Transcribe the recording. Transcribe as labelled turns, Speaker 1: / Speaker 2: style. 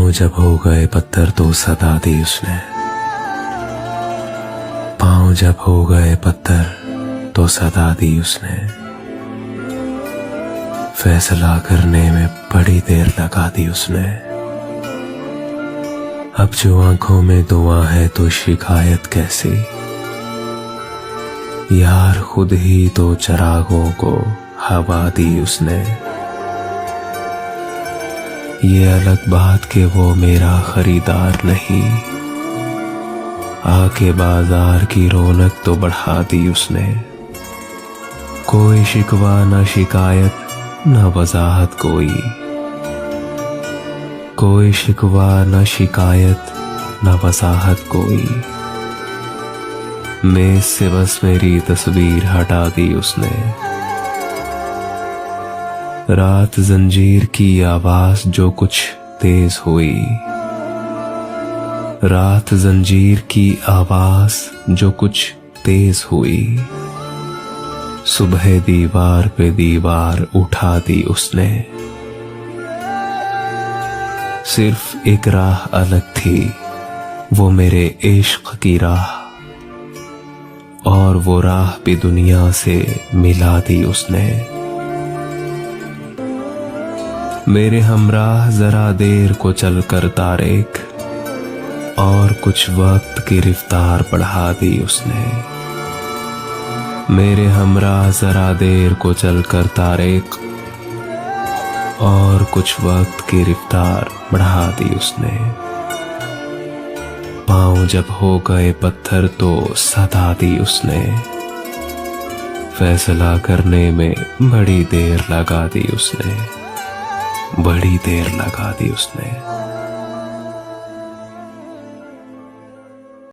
Speaker 1: पाँव जब हो गए पत्थर तो सदा दी उसने। पाँव जब हो गए पत्थर तो सदा दी उसने। फैसला करने में बड़ी देर लगा दी उसने। अब जो आंखों में दुआ है तो शिकायत कैसी। यार खुद ही तो चरागों को हवा दी उसने। ये अलग बात कि वो मेरा खरीदार नहीं, आके बाजार की रौनक तो बढ़ा दी उसने। कोई शिकवा न शिकायत न वजाहत कोई शिकवा न शिकायत न वजाहत कोई। मेज से बस मेरी तस्वीर हटा दी उसने। रात जंजीर की आवाज जो कुछ तेज हुई। रात जंजीर की आवाज जो कुछ तेज हुई। सुबह दीवार पे दीवार उठा दी उसने। सिर्फ एक राह अलग थी, वो मेरे इश्क की राह, और वो राह भी दुनिया से मिला दी उसने। मेरे हमराह जरा देर को चलकर तारेक, और कुछ वक्त की रफ्तार बढ़ा दी उसने। मेरे हमराह जरा देर को चलकर तारेक, और कुछ वक्त की रफ्तार बढ़ा दी उसने। पाँव जब हो गए पत्थर तो सदा दी उसने। फैसला करने में बड़ी देर लगा दी उसने। बड़ी देर लगा दी उसने।